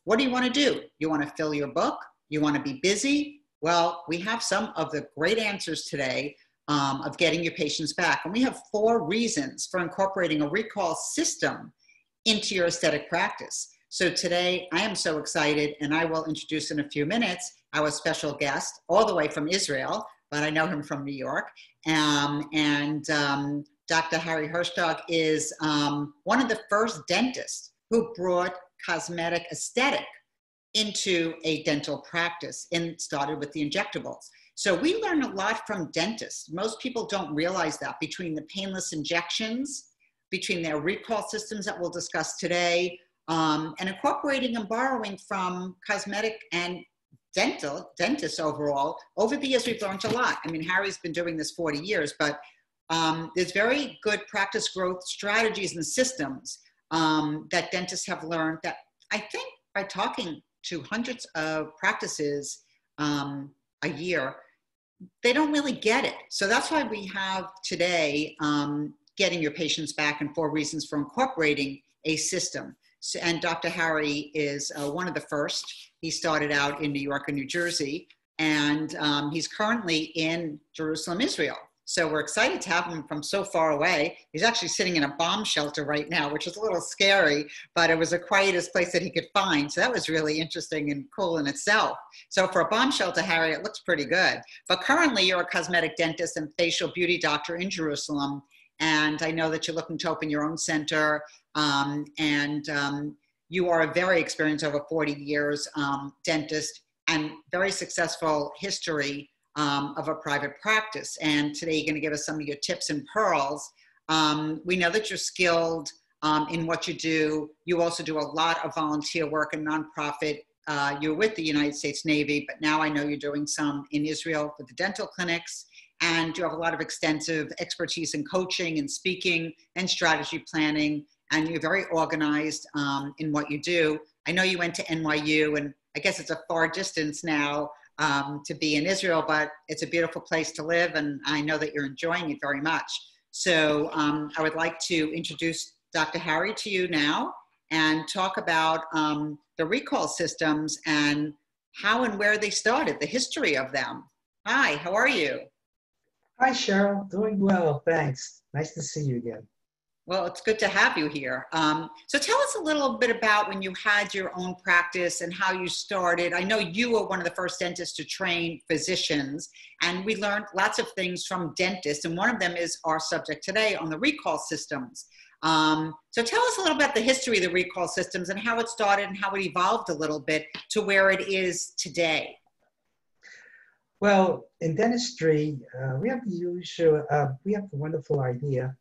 what do you want to do? You want to fill your book? You want to be busy? Well, we have some of the great answers today of getting your patients back. And we have 4 reasons for incorporating a recall system into your aesthetic practice. So today I am so excited, and I will introduce in a few minutes our special guest all the way from Israel, but I know him from New York. Dr. Harry Harcsztark is one of the first dentists who brought cosmetic aesthetic into a dental practice and started with the injectables. So we learn a lot from dentists. Most people don't realize that between the painless injections, between their recall systems that we'll discuss today, and incorporating and borrowing from cosmetic and dentists overall. Over the years, we've learned a lot. I mean, Harry's been doing this 40 years, but there's very good practice growth strategies and systems that dentists have learned that I think by talking to hundreds of practices a year, they don't really get it. So that's why we have today getting your patients back and 4 reasons for incorporating a system. So, and Dr. Harry is one of the first. He started out in New York and New Jersey, and he's currently in Jerusalem, Israel. So we're excited to have him from so far away. He's actually sitting in a bomb shelter right now, which is a little scary, but it was the quietest place that he could find. So that was really interesting and cool in itself. So for a bomb shelter, Harry, it looks pretty good. But currently you're a cosmetic dentist and facial beauty doctor in Jerusalem. And I know that you're looking to open your own center. You are a very experienced, over 40 years, dentist and very successful history of a private practice. And today you're going to give us some of your tips and pearls. We know that you're skilled in what you do. You also do a lot of volunteer work and nonprofit. You're with the United States Navy, but now I know you're doing some in Israel with the dental clinics. And you have a lot of extensive expertise in coaching and speaking and strategy planning. And you're very organized in what you do. I know you went to NYU, and I guess it's a far distance now to be in Israel, but it's a beautiful place to live, and I know that you're enjoying it very much. So I would like to introduce Dr. Harry to you now and talk about the recall systems and how and where they started, the history of them. Hi, how are you? Hi, Cheryl. Doing well, thanks. Nice to see you again. Well, it's good to have you here. So tell us a little bit about when you had your own practice and how you started. I know you were one of the first dentists to train physicians, and we learned lots of things from dentists, and one of them is our subject today on the recall systems. So tell us a little about the history of the recall systems and how it started and how it evolved a little bit to where it is today. Well, in dentistry, we have the wonderful idea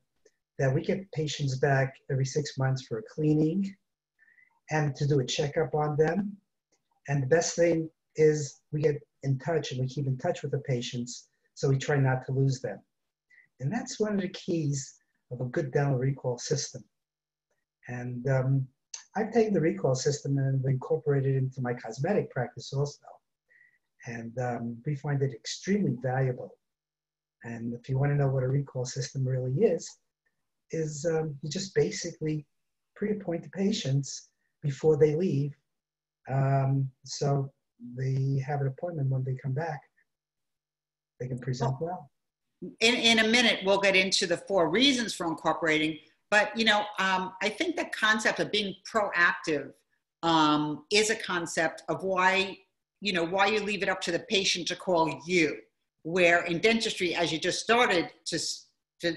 that we get patients back every 6 months for a cleaning and to do a checkup on them. And the best thing is we get in touch and we keep in touch with the patients, so we try not to lose them. And that's one of the keys of a good dental recall system. And I've taken the recall system and incorporated it into my cosmetic practice also. And we find it extremely valuable. And if you want to know what a recall system really is you just basically pre-appoint the patients before they leave. So they have an appointment when they come back. They can present well. In a minute, we'll get into the 4 reasons for incorporating, but I think the concept of being proactive is a concept of why you leave it up to the patient to call you, where in dentistry, as you just started to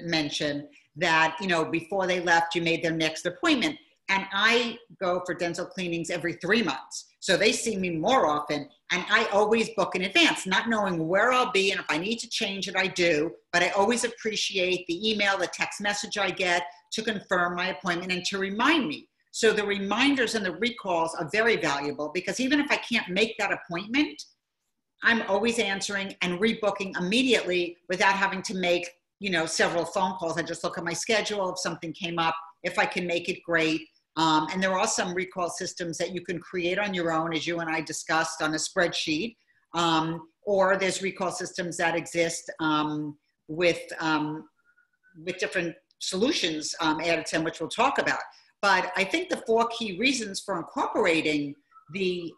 mention, that, before they left, you made their next appointment. And I go for dental cleanings every 3 months. So they see me more often, and I always book in advance, not knowing where I'll be. And if I need to change it, I do. But I always appreciate the email, the text message I get to confirm my appointment and to remind me. So the reminders and the recalls are very valuable, because even if I can't make that appointment, I'm always answering and rebooking immediately without having to make several phone calls. I just look at my schedule. If something came up, if I can make it, great. And there are some recall systems that you can create on your own, as you and I discussed, on a spreadsheet. Or there's recall systems that exist with different solutions added to them, which we'll talk about. But I think the 4 key reasons for incorporating the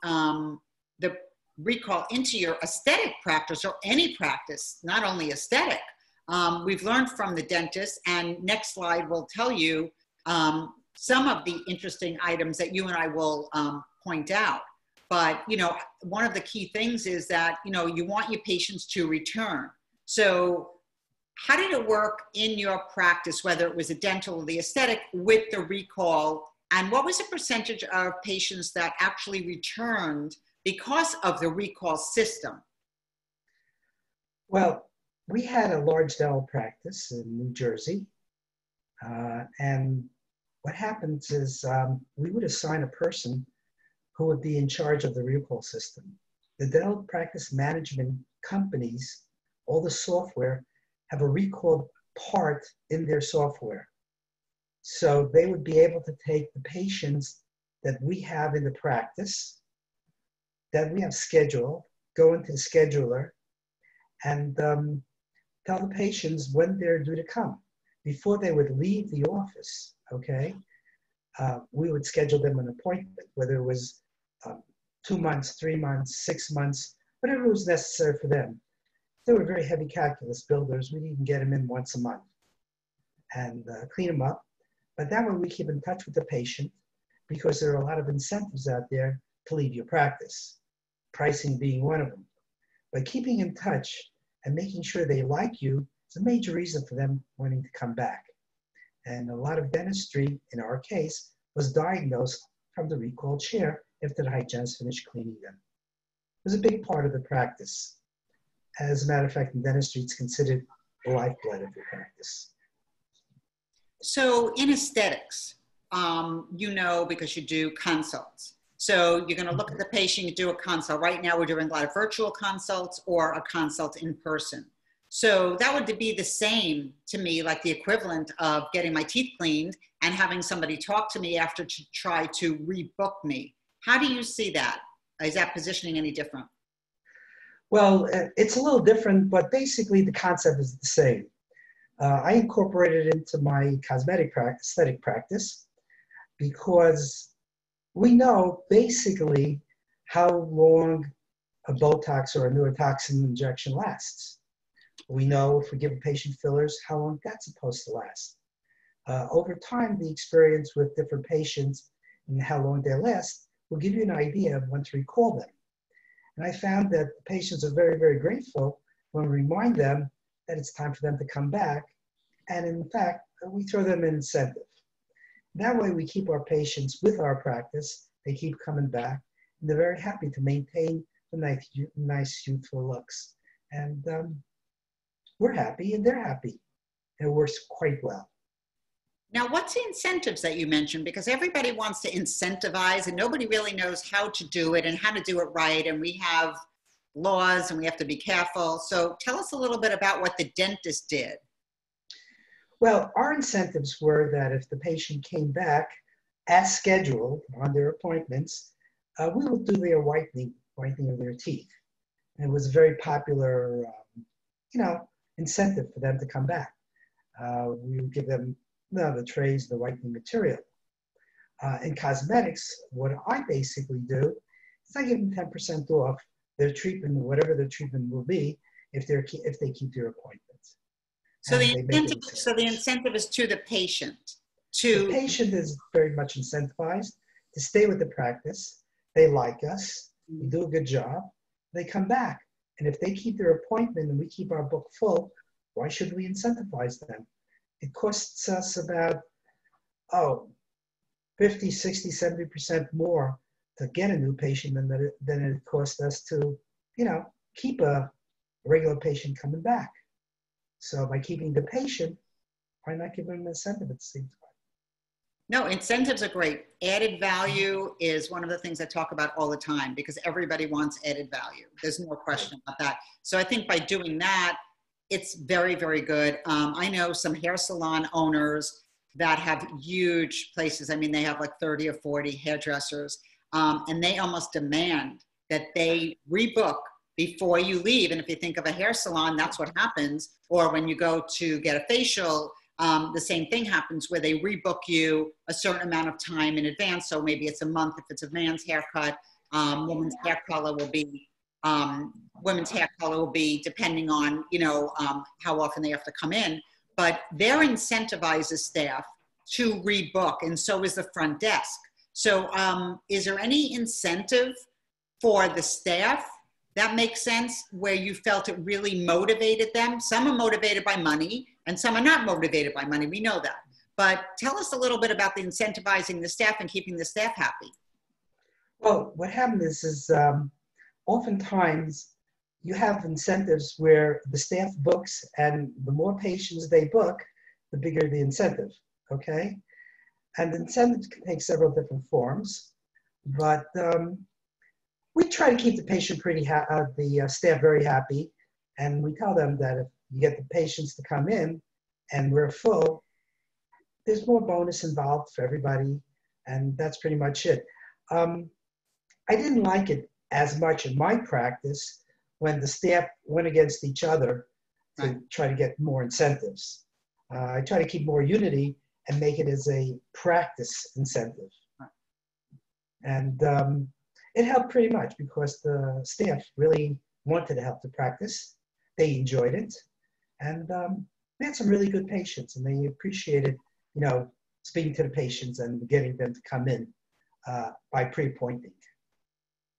recall into your aesthetic practice or any practice, not only aesthetic. We've learned from the dentist, and next slide will tell you some of the interesting items that you and I will point out. But, you know, one of the key things is that, you know, you want your patients to return. So how did it work in your practice, whether it was a dental or the aesthetic, with the recall? And what was the percentage of patients that actually returned because of the recall system? Well, we had a large dental practice in New Jersey. And what happens is we would assign a person who would be in charge of the recall system. The dental practice management companies, all the software, have a recall part in their software. So they would be able to take the patients that we have in the practice, that we have scheduled, go into the scheduler, and tell the patients when they're due to come. Before they would leave the office, okay, we would schedule them an appointment, whether it was 2 months, 3 months, 6 months, whatever was necessary for them. They were very heavy calculus builders. We'd even get them in once a month and clean them up. But that way we keep in touch with the patient, because there are a lot of incentives out there to leave your practice, pricing being one of them. But keeping in touch and making sure they like you is a major reason for them wanting to come back. And a lot of dentistry, in our case, was diagnosed from the recalled chair after the hygienist finished cleaning them. It was a big part of the practice. As a matter of fact, in dentistry, it's considered the lifeblood of your practice. So in aesthetics, you know, because you do consults. So you're going to look at the patient, you do a consult. Right now, we're doing a lot of virtual consults or a consult in person. So that would be the same to me, like the equivalent of getting my teeth cleaned and having somebody talk to me after to try to rebook me. How do you see that? Is that positioning any different? Well, it's a little different, but basically the concept is the same. I incorporated it into my cosmetic practice, aesthetic practice, because we know basically how long a Botox or a neurotoxin injection lasts. We know if we give a patient fillers, how long that's supposed to last. Over time, the experience with different patients and how long they last will give you an idea of when to recall them. And I found that the patients are very, very grateful when we remind them that it's time for them to come back. And in fact, we throw them an incentive. That way we keep our patients with our practice. They keep coming back, and they're very happy to maintain the nice youthful looks. And we're happy and they're happy. And it works quite well. Now, what's the incentives that you mentioned? Because everybody wants to incentivize and nobody really knows how to do it and how to do it right. And we have laws and we have to be careful. So tell us a little bit about what the dentist did. Well, our incentives were that if the patient came back as scheduled on their appointments, we would do their whitening of their teeth. And it was a very popular, incentive for them to come back. We would give them the trays, the whitening material. In cosmetics, what I basically do is I give them 10% off their treatment, whatever their treatment will be, if they keep their appointments. So the incentive is to the patient. The patient is very much incentivized to stay with the practice. They like us. We do a good job. They come back. And if they keep their appointment and we keep our book full, why should we incentivize them? It costs us about, 50, 60, 70% more to get a new patient than it costs us to, keep a regular patient coming back. So by keeping the patient, why not give them an incentive at the same time? No, incentives are great. Added value is one of the things I talk about all the time because everybody wants added value. There's no question about that. So I think by doing that, it's very, very good. I know some hair salon owners that have huge places. I mean, they have like 30 or 40 hairdressers, and they almost demand that they rebook before you leave. And if you think of a hair salon, that's what happens. Or when you go to get a facial, the same thing happens where they rebook you a certain amount of time in advance. So maybe it's a month if it's a man's haircut. Women's hair color will be, women's hair color will be depending on, how often they have to come in. But they're incentivizes staff to rebook, and so is the front desk. So is there any incentive for the staff that makes sense, where you felt it really motivated them? Some are motivated by money and some are not motivated by money. We know that. But tell us a little bit about the incentivizing the staff and keeping the staff happy. Well, what happened is oftentimes you have incentives where the staff books, and the more patients they book, the bigger the incentive, okay? And the incentives can take several different forms, but we try to keep the patient the staff very happy, and we tell them that if you get the patients to come in and we're full, there's more bonus involved for everybody, and that's pretty much it. I didn't like it as much in my practice when the staff went against each other to try to get more incentives. I try to keep more unity and make it as a practice incentive. And it helped pretty much because the staff really wanted to help the practice. They enjoyed it. And we had some really good patients, and they appreciated, speaking to the patients and getting them to come in by pre-appointing.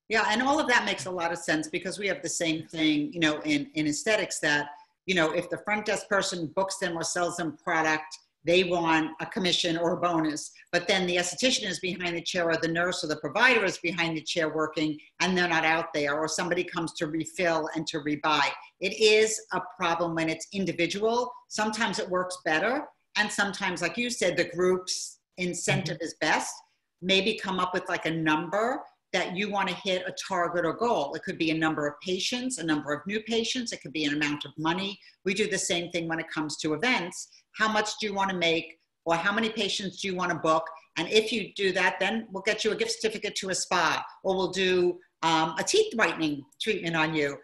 Yeah, and all of that makes a lot of sense, because we have the same thing, in aesthetics, that, if the front desk person books them or sells them product, they want a commission or a bonus. But then the esthetician is behind the chair, or the nurse or the provider is behind the chair working, and they're not out there, or somebody comes to refill and to rebuy. It is a problem when it's individual. Sometimes it works better. And sometimes, like you said, the group's incentive is best. Maybe come up with like a number that you want to hit a target or goal. It could be a number of patients, a number of new patients. It could be an amount of money. We do the same thing when it comes to events. How much do you want to make, or how many patients do you want to book? And if you do that, then we'll get you a gift certificate to a spa, or we'll do a teeth whitening treatment on you.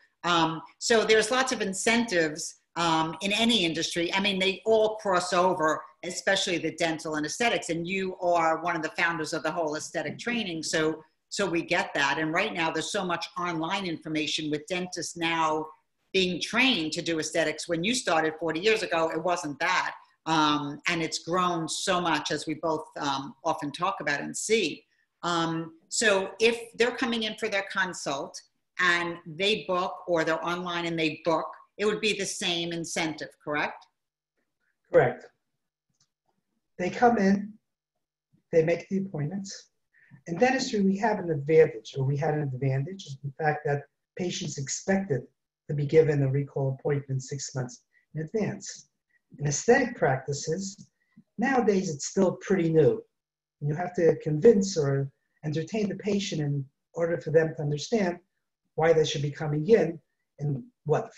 So there's lots of incentives in any industry. I mean, they all cross over, especially the dental and aesthetics. And you are one of the founders of the whole aesthetic training. So we get that. And right now there's so much online information with dentists now being trained to do aesthetics. When you started 40 years ago, it wasn't that. And it's grown so much, as we both often talk about and see. So if they're coming in for their consult and they book, or they're online and they book, it would be the same incentive, correct? Correct. They come in, they make the appointments. In dentistry, we have an advantage, or we had an advantage, is the fact that patients expected to be given a recall appointment 6 months in advance. In aesthetic practices, nowadays it's still pretty new. You have to convince or entertain the patient in order for them to understand why they should be coming in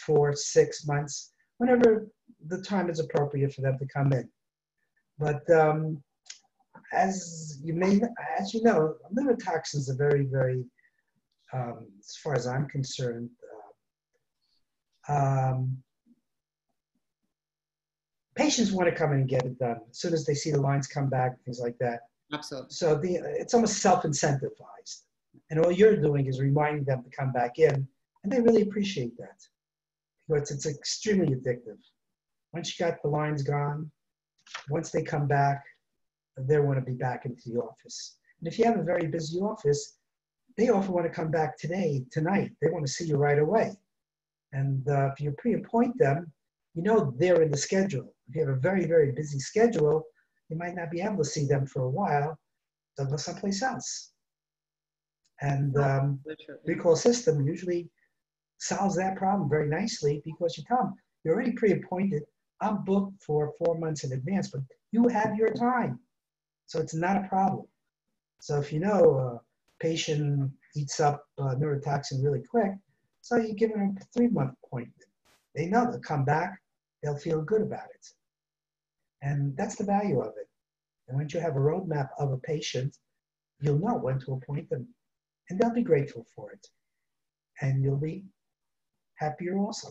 4, 6 months, whenever the time is appropriate for them to come in. But as you know, neurotoxins are very, very, as far as I'm concerned, patients want to come in and get it done as soon as they see the lines come back, things like that. Absolutely. So it's almost self-incentivized. And all you're doing is reminding them to come back in, and they really appreciate that. Because it's extremely addictive. Once you got the lines gone, once they come back, they want to be back into the office. And if you have a very busy office, they often want to come back tonight. They want to see you right away. And if you pre-appoint them, they're in the schedule. If you have a very, very busy schedule, you might not be able to see them for a while. They'll go someplace else. And recall system usually solves that problem very nicely, because you tell them, you're already pre-appointed. I'm booked for 4 months in advance, but you have your time. So it's not a problem. So if a patient eats up neurotoxin really quick, so you give them a 3-month appointment. They know they'll come back, they'll feel good about it. And that's the value of it. And once you have a roadmap of a patient, you'll know when to appoint them. And they'll be grateful for it. And you'll be happier also.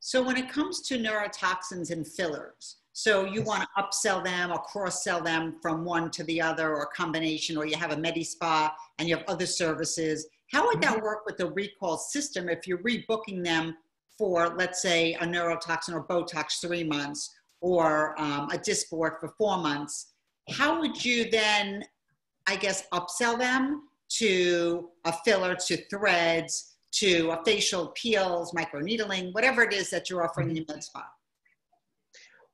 So when it comes to neurotoxins and fillers, So you Yes. want to upsell them or cross-sell them from one to the other, or a combination, or you have a medspa and you have other services. How would that work with the recall system if you're rebooking them for, let's say, a neurotoxin or Botox 3 months, or a disc board for 4 months? How would you then, I guess, upsell them to a filler, to threads, to a facial peels, microneedling, whatever it is that you're offering in your med spa?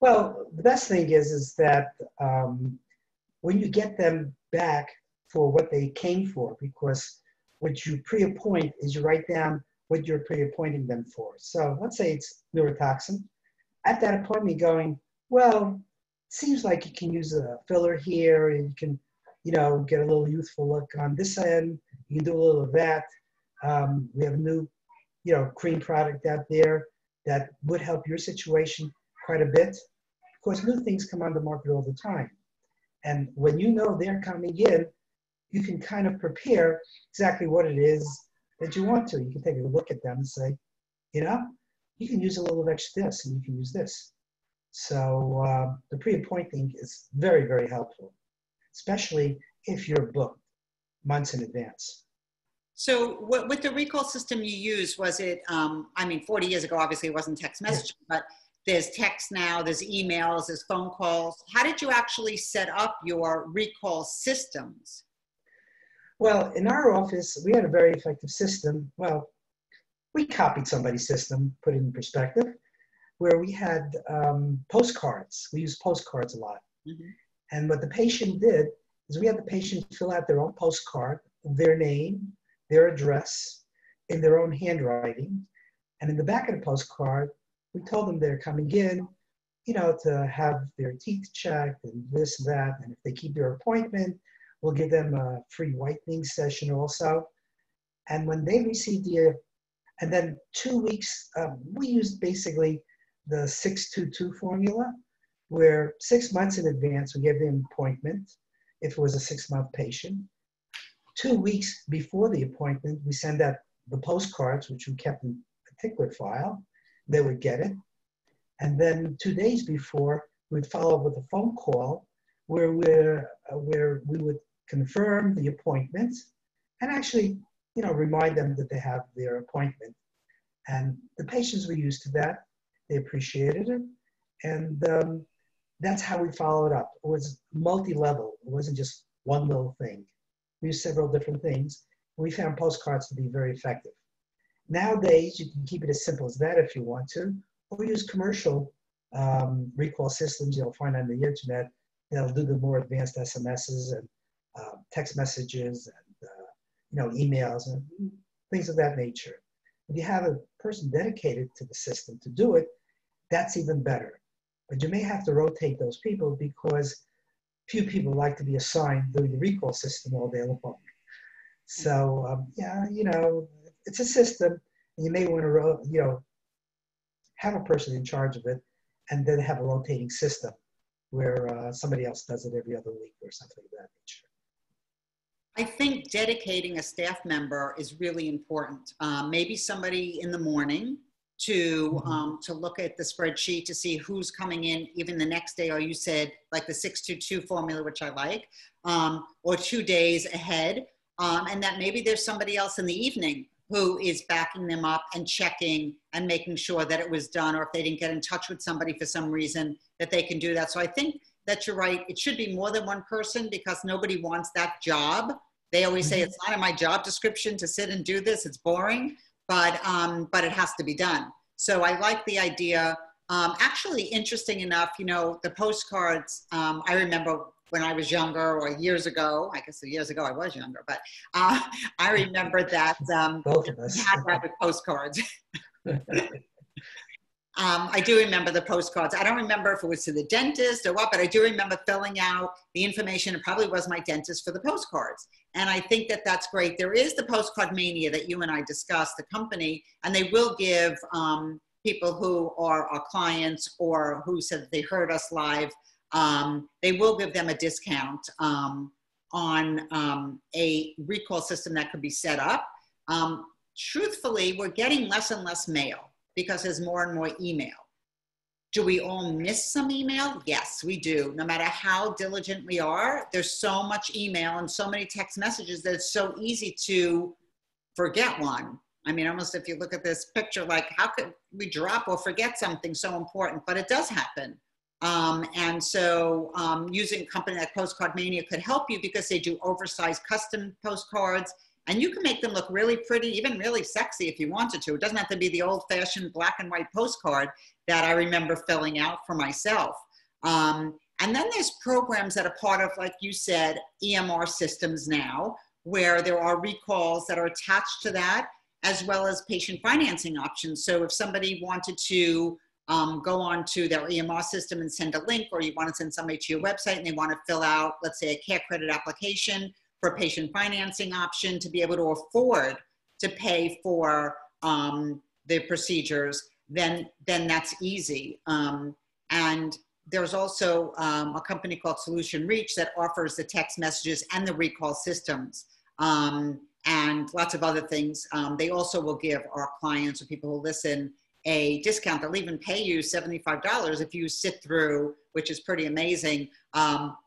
Well, the best thing is that when you get them back for what they came for, because what you pre-appoint is you write down what you're pre-appointing them for. So let's say it's neurotoxin. At that appointment going, well, seems like you can use a filler here, and you can, get a little youthful look on this end. You can do a little of that. We have a new, cream product out there that would help your situation quite a bit. Of course, new things come on the market all the time. And when you know they're coming in, you can kind of prepare exactly what it is that you want to. You can take a look at them and say, you can use a little of extra this, and you can use this. So the pre-appointing is very, very helpful, especially if you're booked months in advance. So with the recall system you use, was it, 40 years ago, obviously it wasn't text messaging, but there's text now, there's emails, there's phone calls. How did you actually set up your recall systems? Well, in our office, we had a very effective system. Well, we copied somebody's system, put it in perspective, where we had postcards. We used postcards a lot. Mm-hmm. And what the patient did is we had the patient fill out their own postcard, their name, their address, in their own handwriting. And in the back of the postcard, we told them they're coming in, to have their teeth checked and this and that. And if they keep their appointment, we'll give them a free whitening session also. And when they received and then 2 weeks, we used basically the 622 formula, where 6 months in advance, we gave them an appointment if it was a 6-month patient. 2 weeks before the appointment, we send out the postcards, which we kept in a tickler file. They would get it. And then 2 days before, we'd follow up with a phone call where we would confirm the appointment and actually, remind them that they have their appointment. And the patients were used to that. They appreciated it. And that's how we followed up. It was multi-level. It wasn't just one little thing. We used several different things. We found postcards to be very effective. Nowadays, you can keep it as simple as that if you want to, or use commercial recall systems you'll find on the internet. They'll do the more advanced SMSs and text messages and emails and things of that nature. If you have a person dedicated to the system to do it, that's even better. But you may have to rotate those people because few people like to be assigned doing the recall system all day long. So it's a system, and you may want to, have a person in charge of it, and then have a rotating system where somebody else does it every other week or something of that nature. I think dedicating a staff member is really important. Maybe somebody in the morning to look at the spreadsheet to see who's coming in even the next day, or you said like the 622 formula, which I like, or 2 days ahead. And that maybe there's somebody else in the evening who is backing them up and checking and making sure that it was done, or if they didn't get in touch with somebody for some reason, that they can do that. So I think that you're right. It should be more than one person because nobody wants that job. They always say it's not in my job description to sit and do this. It's boring, but it has to be done. So I like the idea. Actually, interesting enough, the postcards, I remember when I was younger or years ago, I guess years ago I was younger, but I remember that both of us had that with postcards. I do remember the postcards. I don't remember if it was to the dentist or what, but I do remember filling out the information. It probably was my dentist for the postcards. And I think that that's great. There is the postcard mania that you and I discussed, the company, and they will give people who are our clients or who said they heard us live, they will give them a discount on a recall system that could be set up. Truthfully, we're getting less and less mail because there's more and more email. Do we all miss some email? Yes, we do. No matter how diligent we are, there's so much email and so many text messages that it's so easy to forget one. I mean, almost if you look at this picture, like how could we drop or forget something so important? But it does happen. And so using a company like Postcard Mania could help you because they do oversized custom postcards. And you can make them look really pretty, even really sexy if you wanted to. It doesn't have to be the old-fashioned black and white postcard that I remember filling out for myself. And then there's programs that are part of, like you said, EMR systems now, where there are recalls that are attached to that, as well as patient financing options. So if somebody wanted to go on to their EMR system and send a link, or you want to send somebody to your website and they want to fill out, let's say, a care credit application for a patient financing option to be able to afford to pay for the procedures, then that's easy. And there's also a company called Solution Reach that offers the text messages and the recall systems and lots of other things. They also will give our clients or people who listen a discount. They'll even pay you $75 if you sit through, which is pretty amazing,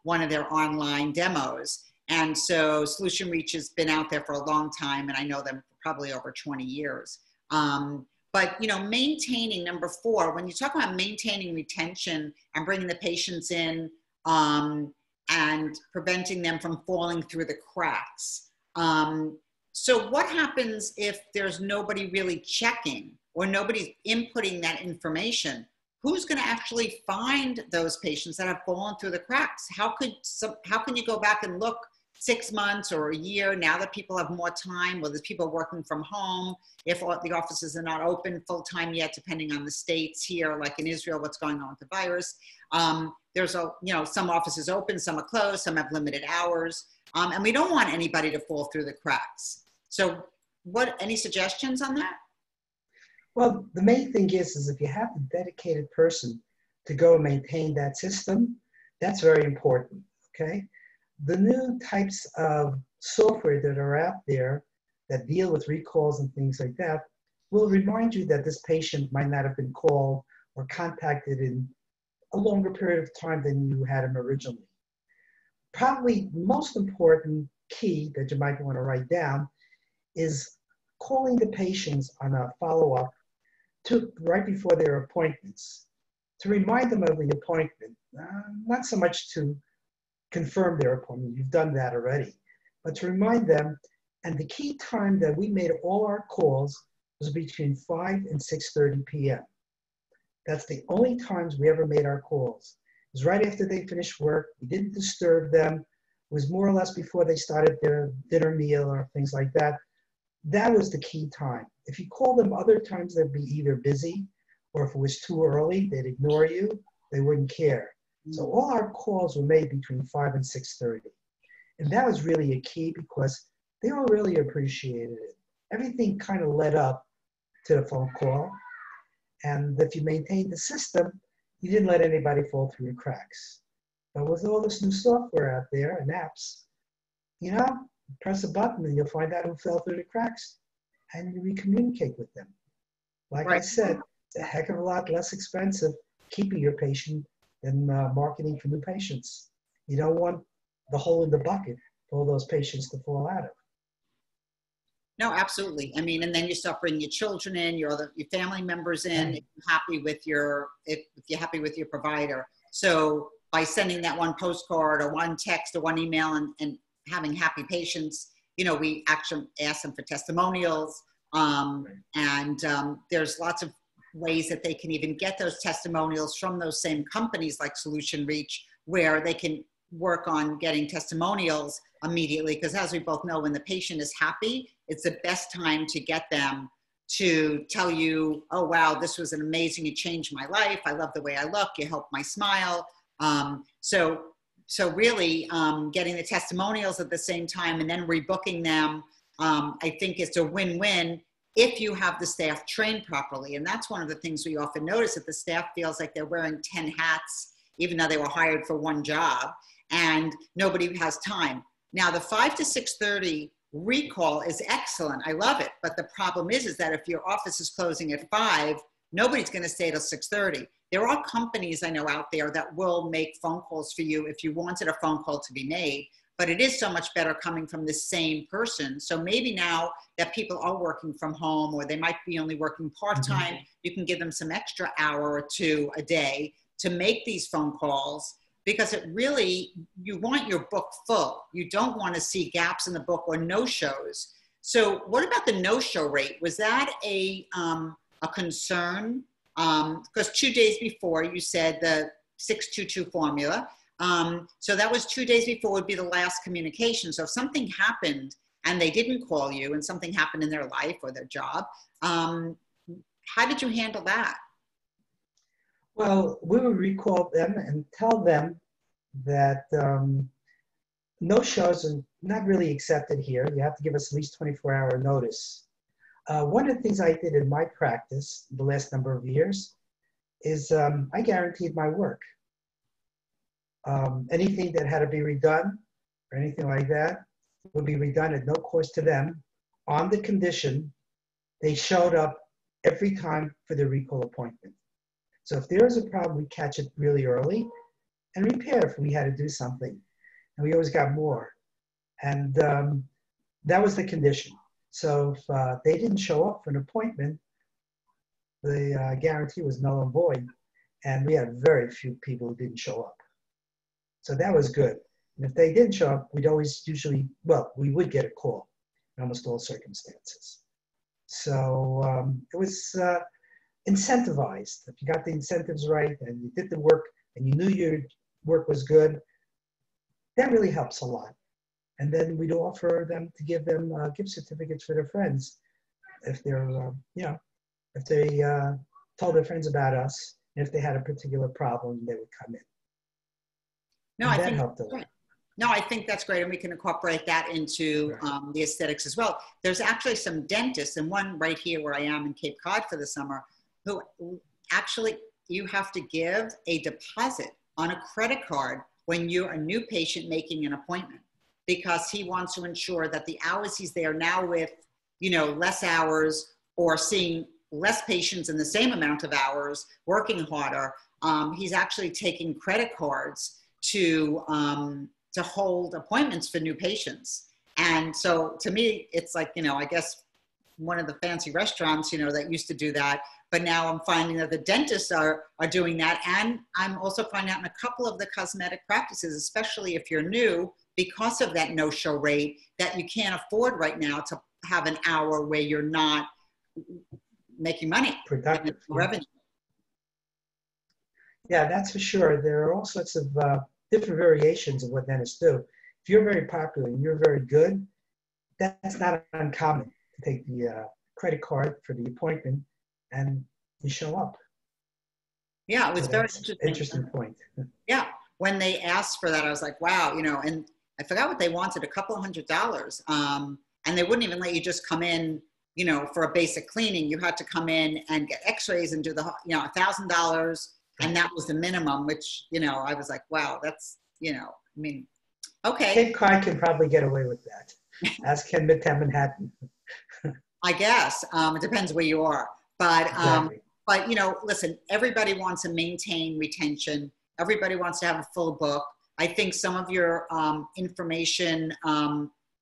one of their online demos. And so Solution Reach has been out there for a long time, and I know them for probably over 20 years. But, you know, maintaining, number 4, when you talk about maintaining retention and bringing the patients in and preventing them from falling through the cracks. So what happens if there's nobody really checking or nobody's inputting that information? Who's going to actually find those patients that have fallen through the cracks? How can you go back and look 6 months or a year now that people have more time? Well, there's people working from home. If the offices are not open full time yet, depending on the states here, like in Israel, what's going on with the virus. There's some offices open, some are closed, some have limited hours. And we don't want anybody to fall through the cracks. So any suggestions on that? Well, the main thing is if you have a dedicated person to go and maintain that system, that's very important, okay? The new types of software that are out there that deal with recalls and things like that will remind you that this patient might not have been called or contacted in a longer period of time than you had him originally. Probably the most important key that you might want to write down is calling the patients on a follow-up right before their appointments to remind them of the appointment, not so much to confirm their appointment, you've done that already, but to remind them. And the key time that we made all our calls was between 5 and 6:30 p.m. That's the only times we ever made our calls. It was right after they finished work. We didn't disturb them. It was more or less before they started their dinner meal or things like that. That was the key time. If you call them other times, they'd be either busy, or if it was too early, they'd ignore you. They wouldn't care. So all our calls were made between 5 and 6:30. And that was really a key because they all really appreciated it. Everything kind of led up to the phone call. And if you maintained the system, you didn't let anybody fall through the cracks. But with all this new software out there and apps, you know, press a button and you'll find out who fell through the cracks and you communicate with them. Like I said, it's a heck of a lot less expensive keeping your patient than marketing for new patients. You don't want the hole in the bucket for all those patients to fall out of. No, absolutely. I mean, and then you start bringing your children in, your family members in, if you're happy with your provider. So by sending that one postcard or one text or one email and having happy patients, you know, we actually ask them for testimonials. There's lots of ways that they can even get those testimonials from those same companies like Solution Reach, where they can work on getting testimonials immediately. Because as we both know, when the patient is happy, it's the best time to get them to tell you, oh, wow, this was an amazing, it changed my life. I love the way I look. You helped my smile. So really getting the testimonials at the same time and then rebooking them, I think it's a win-win if you have the staff trained properly. And that's one of the things we often notice, that the staff feels like they're wearing 10 hats, even though they were hired for one job, and nobody has time. Now, the 5 to 6:30 recall is excellent. I love it. But the problem is that if your office is closing at 5, nobody's going to stay till 6:30. there are companies I know out there that will make phone calls for you if you wanted a phone call to be made, but it is so much better coming from the same person. So maybe now that people are working from home, or they might be only working part-time, you can give them some extra hour or two a day to make these phone calls, because it really, you want your book full. You don't want to see gaps in the book or no-shows. So what about the no-show rate? Was that a concern? Because 2 days before you said the 622 formula. So that was 2 days before would be the last communication. So if something happened and they didn't call you and something happened in their life or their job, how did you handle that? Well, we would recall them and tell them that no shows are not really accepted here. You have to give us at least 24-hour notice. One of the things I did in my practice the last number of years is I guaranteed my work. Anything that had to be redone or anything like that would be redone at no cost to them, on the condition they showed up every time for the recall appointment. So if there is a problem, we catch it really early and repair if we had to do something. And we always got more. And that was the condition. So if they didn't show up for an appointment, the guarantee was null and void. And we had very few people who didn't show up. So that was good. And if they didn't show up, we'd always usually, well, we would get a call in almost all circumstances. So it was incentivized. If you got the incentives right and you did the work and you knew your work was good, that really helps a lot. And then we'd offer them to give them gift certificates for their friends if they're, if they told their friends about us, and if they had a particular problem, they would come in. No, and I think helped a lot. No, I think that's great, and we can incorporate that into the aesthetics as well. There's actually some dentists, and one right here where I am in Cape Cod for the summer, who actually, you have to give a deposit on a credit card when you're a new patient making an appointment, because he wants to ensure that the hours he's there now with, less hours or seeing less patients in the same amount of hours, working harder, he's actually taking credit cards to hold appointments for new patients. And so to me, it's like, I guess one of the fancy restaurants, that used to do that, but now I'm finding that the dentists are doing that. And I'm also finding out in a couple of the cosmetic practices, especially if you're new, because of that no-show rate, that you can't afford right now to have an hour where you're not making money. Productive. Revenue. Yeah, that's for sure. There are all sorts of different variations of what dentists do. If you're very popular and you're very good, that's not uncommon to take the credit card for the appointment and you show up. Yeah, it was very interesting point. Yeah, when they asked for that, I was like, wow, and I forgot what they wanted, a couple $100. And they wouldn't even let you just come in, for a basic cleaning. You had to come in and get x-rays and do the, $1,000. And that was the minimum, which, I was like, wow, that's, okay. Cape Cod can probably get away with that, as can Midtown Manhattan. I guess. It depends where you are. But, Exactly. but listen, everybody wants to maintain retention. Everybody wants to have a full book. I think some of your information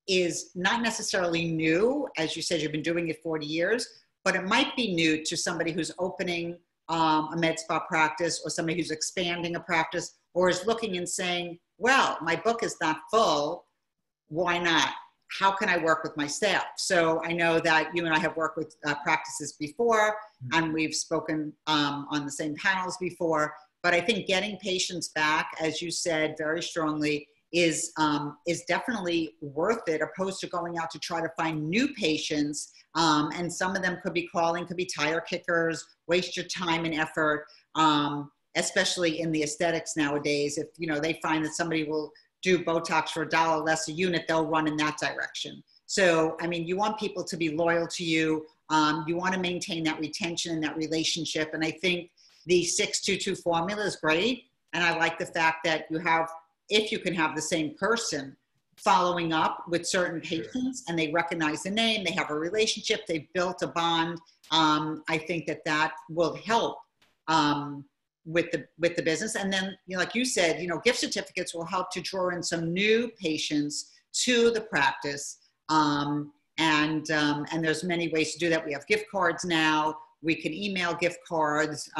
is not necessarily new. As you said, you've been doing it 40 years, but it might be new to somebody who's opening a med spa practice, or somebody who's expanding a practice, or is looking and saying, well, my book is not full. Why not? How can I work with my staff? So I know that you and I have worked with practices before, and we've spoken on the same panels before, but I think getting patients back, as you said very strongly, is definitely worth it, opposed to going out to try to find new patients. And some of them could be calling, could be tire kickers, waste your time and effort, especially in the aesthetics nowadays. If they find that somebody will do Botox for $1 less a unit, they'll run in that direction. So, you want people to be loyal to you. You want to maintain that retention and that relationship. And I think the 622 formula is great. And I like the fact that if you can have the same person following up with certain patients, and they recognize the name, they have a relationship, they've built a bond, I think that will help with the business. And then, you know, like you said, you know, gift certificates will help to draw in some new patients to the practice. And there's many ways to do that. We have gift cards now. We can email gift cards.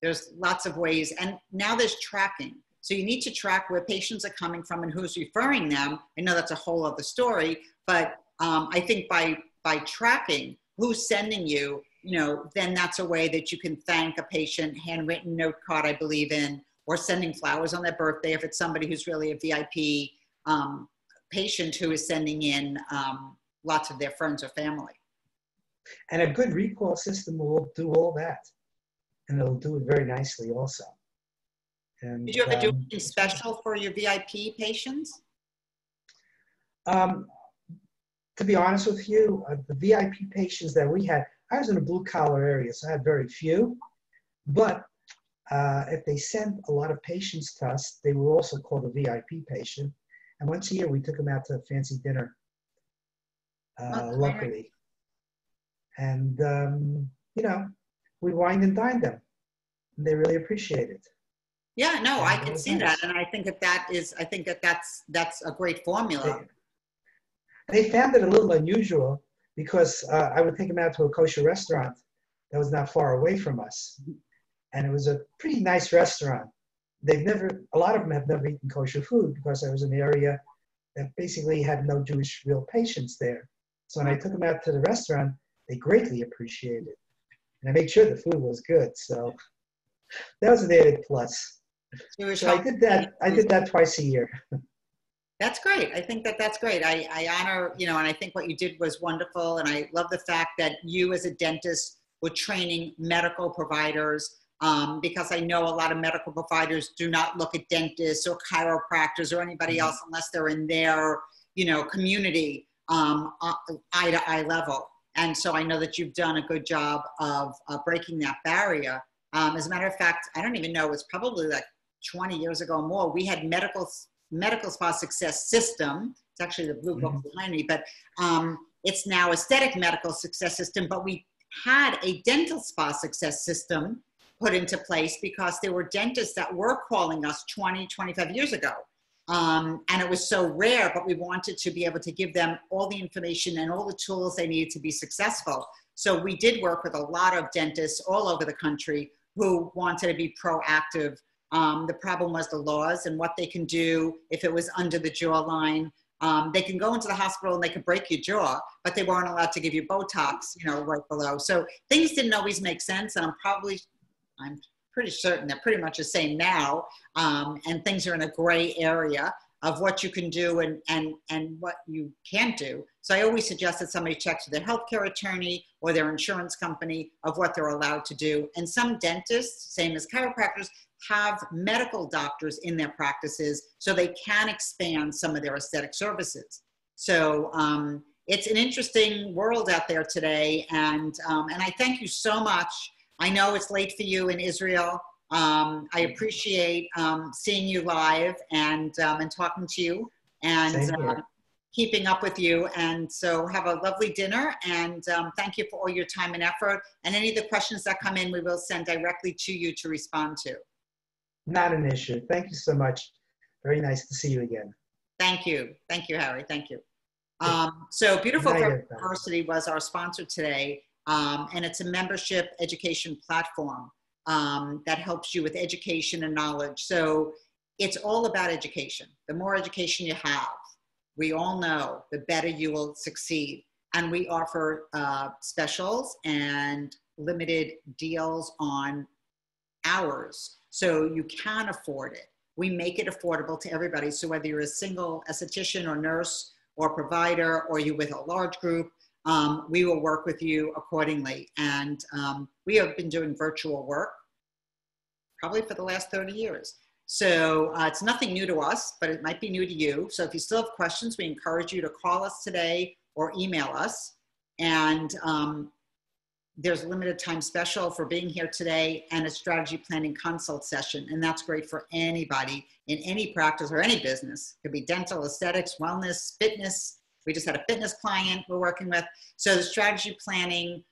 There's lots of ways. And now there's tracking. So you need to track where patients are coming from and who's referring them. I know that's a whole other story, but I think by tracking who's sending you, you know, then that's a way that you can thank a patient, handwritten note card, I believe in, or sending flowers on their birthday if it's somebody who's really a VIP patient who is sending in lots of their friends or family. And a good recall system will do all that. And it'll do it very nicely also. And, did you ever do anything special for your VIP patients? To be honest with you, the VIP patients that we had, I was in a blue collar area, so I had very few. But if they sent a lot of patients to us, they were also called a VIP patient. And once a year, we took them out to a fancy dinner, luckily. And, you know, we wined and dined them. And they really appreciate it. Yeah, no, I can see that. And I think that's a great formula. They found it a little unusual because I would take them out to a kosher restaurant that was not far away from us. And it was a pretty nice restaurant. A lot of them have never eaten kosher food because I was in an area that basically had no Jewish real patients there. So when I took them out to the restaurant, they greatly appreciated it. And I made sure the food was good. So that was an added plus. So I did that twice a year. That's great. I think that's great. I honor, you know, and I think what you did was wonderful. And I love the fact that you as a dentist were training medical providers, because I know a lot of medical providers do not look at dentists or chiropractors or anybody else unless they're in their, you know, community, eye to eye level. And so I know that you've done a good job of breaking that barrier. As a matter of fact, I don't even know, it was probably like 20 years ago or more, we had medical spa success system. It's actually the blue book behind me, but it's now aesthetic medical success system. But we had a dental spa success system put into place because there were dentists that were calling us 20, 25 years ago. And it was so rare, but we wanted to be able to give them all the information and all the tools they needed to be successful. So we did work with a lot of dentists all over the country who wanted to be proactive. The problem was the laws and what they can do if it was under the jawline. They can go into the hospital and they can break your jaw, but they weren't allowed to give you Botox, you know, right below. So things didn't always make sense. And I'm pretty certain they're pretty much the same now. And things are in a gray area of what you can do and what you can't do. So I always suggest that somebody checks with their healthcare attorney or their insurance company of what they're allowed to do. And some dentists, same as chiropractors, have medical doctors in their practices so they can expand some of their aesthetic services. So it's an interesting world out there today. And I thank you so much. I know it's late for you in Israel. I appreciate seeing you live and talking to you and keeping up with you. And so have a lovely dinner. And thank you for all your time and effort. And any of the questions that come in, we will send directly to you to respond to. Not an issue. Thank you so much. Very nice to see you again. Thank you. Thank you, Harry. Thank you. So Beautiful University was our sponsor today. And it's a membership education platform that helps you with education and knowledge. So it's all about education. The more education you have, we all know, the better you will succeed. And we offer specials and limited deals on hours. So you can afford it. We make it affordable to everybody. So whether you're a single esthetician or nurse or provider, or you're with a large group, we will work with you accordingly. And we have been doing virtual work probably for the last 30 years. So it's nothing new to us, but it might be new to you. So if you still have questions, we encourage you to call us today or email us. And there's a limited time special for being here today and a strategy planning consult session. And that's great for anybody in any practice or any business. It could be dental, aesthetics, wellness, fitness. We just had a fitness client we're working with. So the strategy planning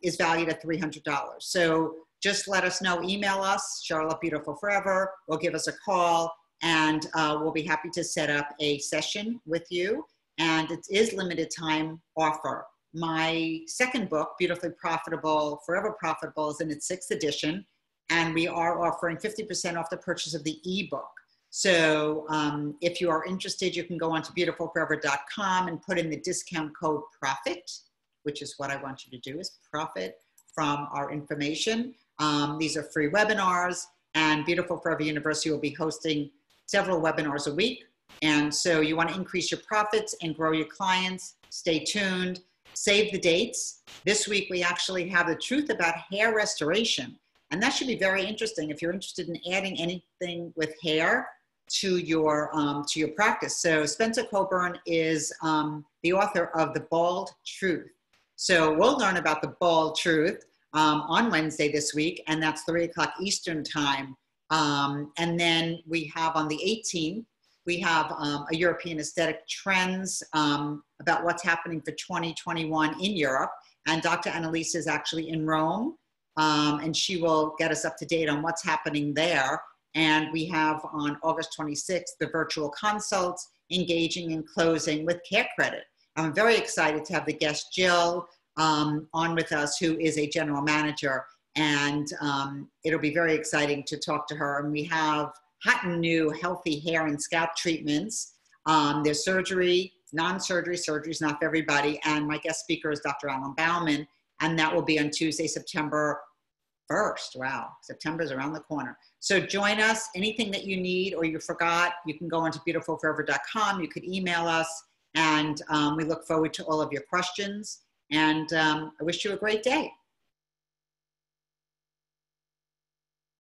is valued at $300. So just let us know. Email us, Cheryl at Beautiful Forever, or give us a call, and we'll be happy to set up a session with you. And it is limited time offer. My second book, Beautifully Profitable, Forever Profitable, is in its 6th edition, and we are offering 50% off the purchase of the ebook. So if you are interested, you can go on to beautifulforever.com and put in the discount code PROFIT, which is what I want you to do, is profit from our information. These are free webinars, and Beautiful Forever University will be hosting several webinars a week. And so you want to increase your profits and grow your clients. Stay tuned. Save the dates. This week, we actually have the truth about hair restoration. And that should be very interesting if you're interested in adding anything with hair to your practice. So Spencer Coburn is the author of The Bald Truth. So we'll learn about the bald truth on Wednesday this week, and that's 3 o'clock Eastern time. And then we have on the 18th, we have a European aesthetic trends about what's happening for 2021 in Europe. And Dr. Annalise is actually in Rome, and she will get us up to date on what's happening there. And we have on August 26th, the virtual consults, engaging and closing with Care Credit. I'm very excited to have the guest Jill on with us, who is a general manager. And it'll be very exciting to talk to her. And we have hot and new healthy hair and scalp treatments. There's surgery, non-surgery, surgery is not for everybody. And my guest speaker is Dr. Alan Bauman. And that will be on Tuesday, September 1st. Wow, September's around the corner. So join us. Anything that you need or you forgot, you can go onto beautifulforever.com. You could email us, and we look forward to all of your questions. And I wish you a great day.